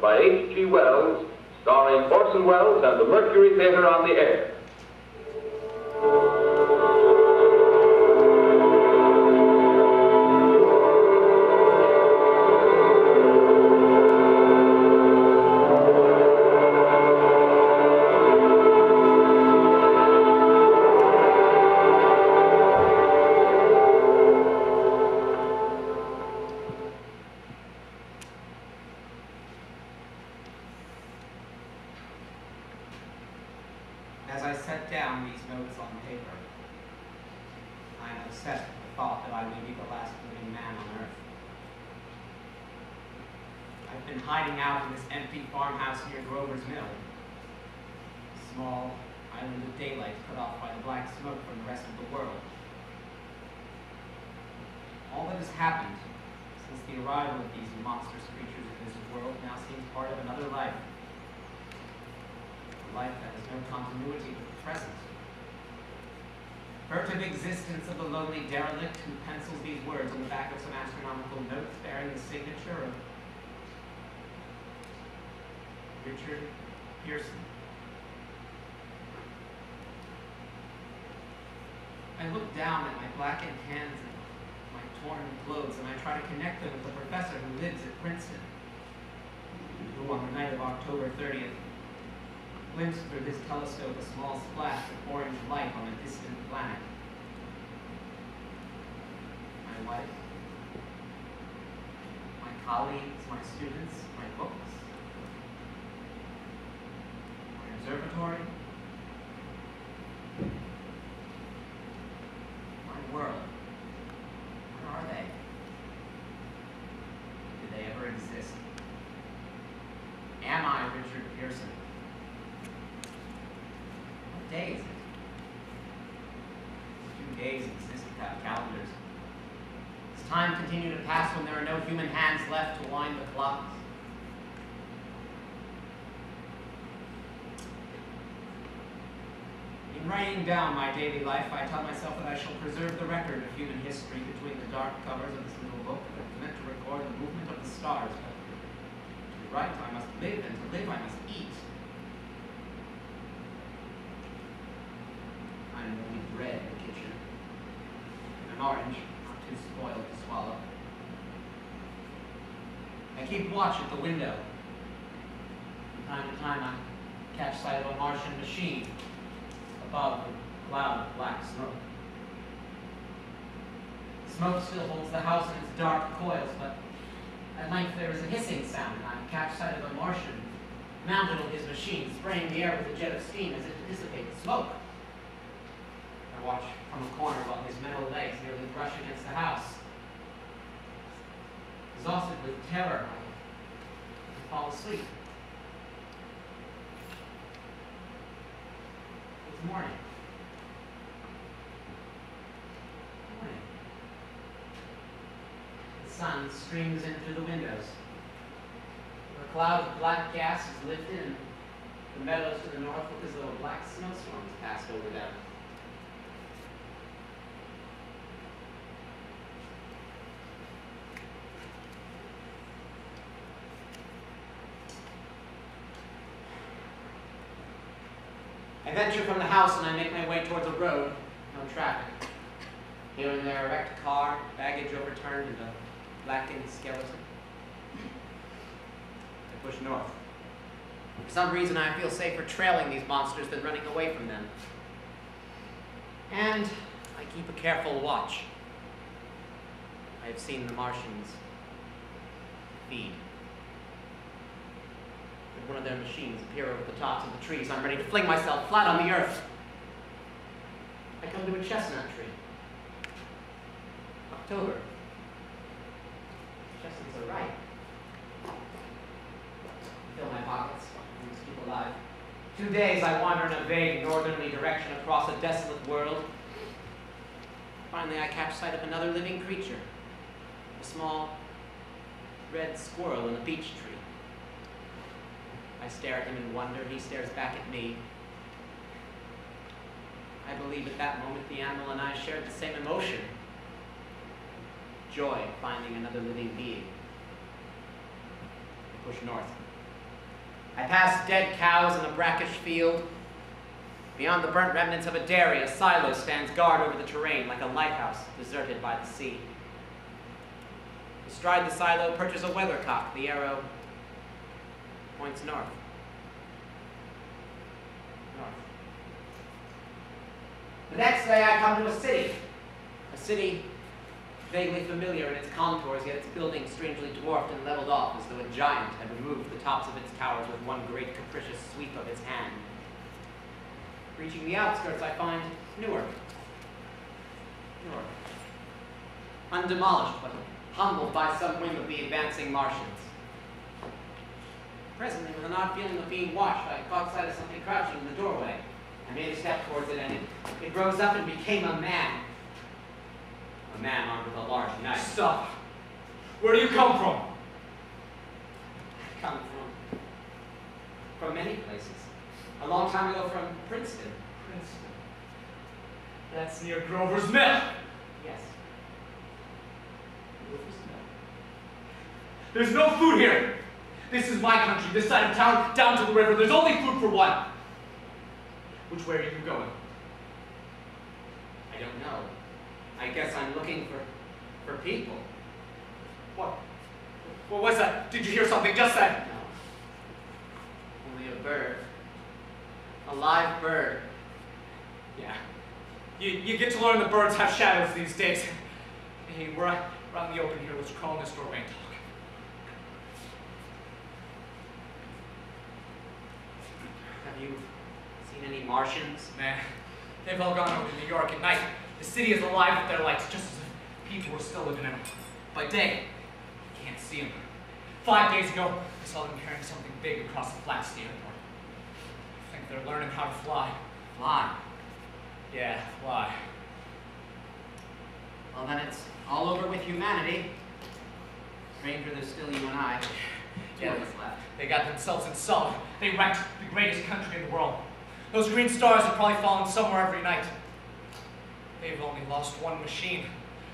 by H.G. Wells, starring Orson Welles and the Mercury Theatre on the air. As I set down these notes on paper, I am obsessed with the thought that I may be the last living man on Earth. I've been hiding out in this empty farmhouse near Grover's Mill, a small island of daylight cut off by the black smoke from the rest of the world. All that has happened since the arrival of these monstrous creatures in this world now seems part of another life. Life that has no continuity with the present. Furtive existence of the lonely derelict who pencils these words on the back of some astronomical notes bearing the signature of Richard Pearson. I look down at my blackened hands and my torn clothes, and I try to connect them with the professor who lives at Princeton, who on the night of October 30th glimpsed through his telescope a small splash of orange light on a distant planet. My wife, my colleagues, my students, my books, my observatory, my world. Where are they? Did they ever exist? Am I Richard Pearson? What day is it? 2 days exist without calendars. Does time continue to pass when there are no human hands left to wind the clocks? In writing down my daily life, I tell myself that I shall preserve the record of human history between the dark covers of this little book that is meant to record the movement of the stars. But to write, I must live, and to live, I must eat. I am only bread in the kitchen, and an orange, not too spoiled to swallow. I keep watch at the window. From time to time, I catch sight of a Martian machine above a cloud of black smoke. The smoke still holds the house in its dark coils, but at length there is a hissing sound, and I catch sight of a Martian mounted on his machine, spraying the air with a jet of steam as if to dissipate the smoke. I watch from a corner while his metal legs nearly brush against the house. Exhausted with terror, I fall asleep. It's morning. The sun streams in through the windows. A cloud of black gas is lifted, and the meadows to the north look as though a black snowstorm has passed over them. I venture from the house and I make my way towards a road, no traffic. Here and there, a wrecked car, baggage overturned, and a blackened skeleton. I push north. For some reason, I feel safer trailing these monsters than running away from them. And I keep a careful watch. I have seen the Martians feed. One of their machines appear over the tops of the trees. I'm ready to fling myself flat on the earth. I come to a chestnut tree. October. Chestnuts are ripe. I fill my pockets. I must keep alive. 2 days I wander in a vague northerly direction across a desolate world. Finally I catch sight of another living creature. A small red squirrel in a beech tree. I stare at him in wonder. He stares back at me. I believe at that moment the animal and I shared the same emotion. Joy at finding another living being. I push north. I pass dead cows in a brackish field. Beyond the burnt remnants of a dairy, a silo stands guard over the terrain like a lighthouse deserted by the sea. Astride the silo perches a weathercock. The arrow points north. North. The next day I come to a city vaguely familiar in its contours, yet its buildings strangely dwarfed and leveled off as though a giant had removed the tops of its towers with one great capricious sweep of his hand. Reaching the outskirts, I find Newark. Undemolished, but humbled by some whim of the advancing Martians. Presently, with an odd feeling of being watched, I caught sight of something crouching in the doorway. I made a step towards it, and it rose up and became a man. A man armed with a large knife. Stop. Where do you come from? I come from many places. A long time ago from Princeton. Princeton. That's near Grover's Mill. Yes. Grover's Mill. There's no food here. This is my country, this side of town, down to the river. There's only food for one. Which way are you going? I don't know. I guess I'm looking for people. What? What was that? Did you hear something just then? No. Only a bird. A live bird. Yeah. You get to learn the birds have shadows these days. Hey, we're out in the open here. Let's crawl in this doorway and talk. Have you seen any Martians? Nah. They've all gone over to New York at night. The city is alive with their lights, just as if people were still living in it. By day, you can't see them. 5 days ago, I saw them carrying something big across the flats of the airport. I think they're learning how to fly. Fly. Yeah, fly. Well, then it's all over with humanity. Stranger, there's still you and I. Yeah, Two of us left. they got themselves in salt. They wrecked the greatest country in the world. Those green stars are probably falling somewhere every night. They've only lost one machine.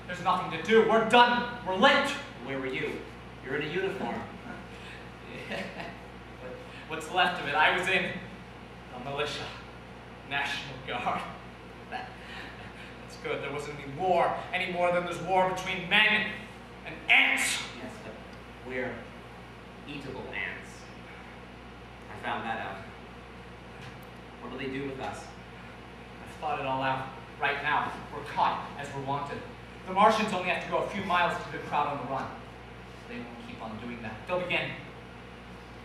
There's nothing to do. We're done. We're late. Where were you? You're in a uniform. Yeah. What's left of it? I was in the militia, National Guard. That's good. There wasn't any war any more than there's war between men and ants. Yes, but we're eatable ants. I found that out. What will they do with us? I've thought it all out. Right now, we're caught as we're wanted. The Martians only have to go a few miles to the crowd on the run. They won't keep on doing that. They'll begin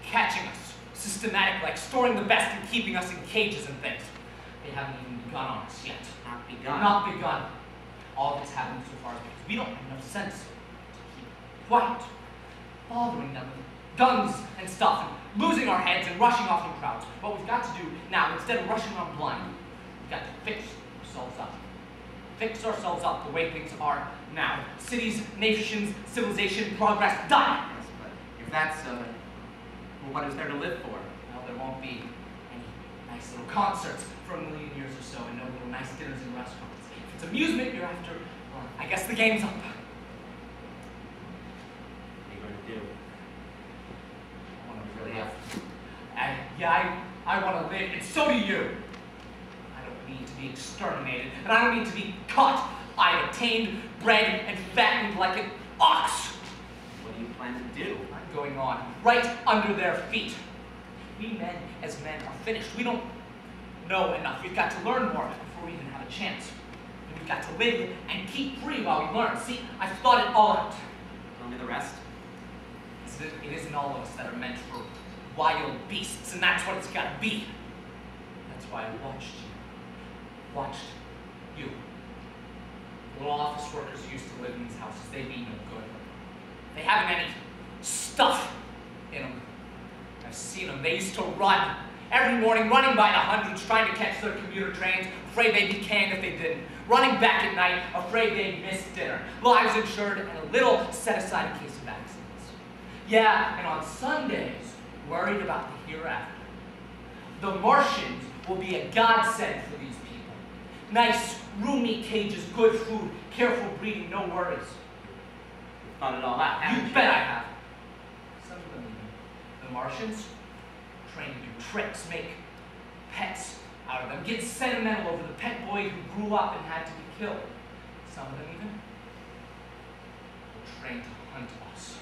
catching us, systematic, like storing the best and keeping us in cages and things. They haven't even begun on us yet. Not begun. Not begun. All that's happened so far is because we don't have enough sense to keep quiet, bothering them with guns and stuff, and losing our heads and rushing off in crowds. What we've got to do now, instead of rushing around blind, we've got to fix ourselves up. Fix ourselves up the way things are now. Cities, nations, civilization, progress, done! Yes, but if that's so, well, what is there to live for? Well, there won't be any nice little concerts for a million years or so, and no little nice dinners in restaurants. If it's amusement you're after, well, I guess the game's up. What are you going to do? I want to Really live. have I want to live, and so do you. I don't need to be exterminated, and I don't need to be cut. I attained, bred, and fattened like an ox. What do you plan to do? I'm going on, right under their feet. We men, as men, are finished. We don't know enough. We've got to learn more before we even have a chance. And we've got to live and keep free while we learn. See, I've thought it all out. Tell me the rest. It isn't all of us that are meant for wild beasts, and that's what it's got to be. That's why I watched you. Watched you. Little office workers who used to live in these houses, they be no good. They haven't any stuff in them. I've seen them. They used to run every morning, running by the hundreds, trying to catch their commuter trains, afraid they'd be canned if they didn't. Running back at night, afraid they'd miss dinner. Lives insured, and a little set aside in case of accidents. Yeah, and on Sundays, worried about the hereafter. The Martians will be a godsend for these people. Nice, roomy cages, good food, careful breeding, no worries. You've thought it all out, haven't You bet I have. Some of them even. The Martians? train to do tricks, make pets out of them, get sentimental over the pet boy who grew up and had to be killed. Some of them even will train to hunt us.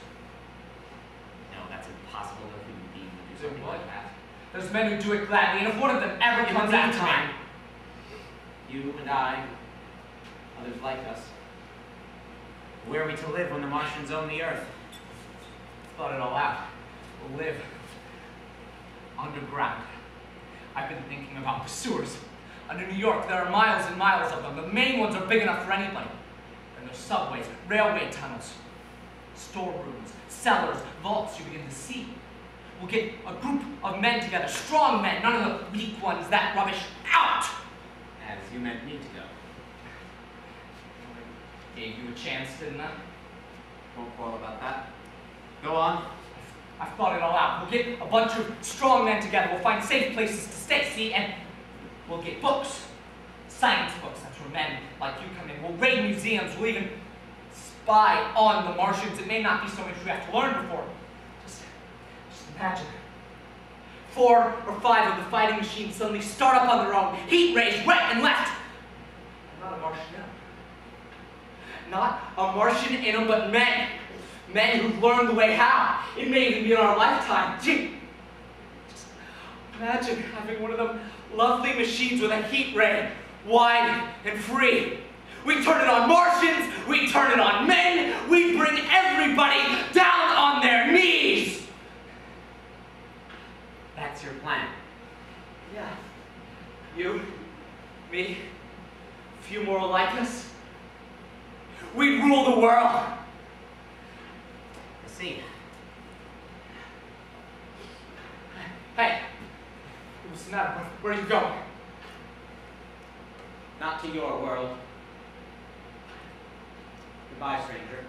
No, that's impossible. No human being would do Do something what? like that. There's men who do it gladly, and if one of them ever comes after me, you and I, others like us, where are we to live when the Martians own the Earth? thought it all out. We'll live underground. I've been thinking about the sewers. Under New York, there are miles and miles of them. The main ones are big enough for anybody. And there's subways, railway tunnels, storerooms, cellars, vaults you begin to see. We'll get a group of men together, strong men, none of the weak ones, that rubbish, out! As you meant me to go. I gave you a chance, didn't I? Won't quarrel about that. Go on. I've thought it all out. We'll get a bunch of strong men together. We'll find safe places to stay, see, and we'll get books. Science books. That's where men like you come in. We'll raid museums. We'll even spy on the Martians. It may not be so much we have to learn before. Just imagine. 4 or 5 of the fighting machines suddenly start up on their own. Heat rays right and left. I'm not a Martian in them. Not a Martian in them, but men. Men who've learned the way how. It may even be in our lifetime. Gee, just imagine having one of them lovely machines with a heat ray, wide and free. We turn it on Martians, we turn it on men, we bring everybody down on their knees. That's your plan. Yeah. You, me, a few more like us. We rule the world. See. Hey, what's the matter? Where are you going? Not to your world. Goodbye, stranger.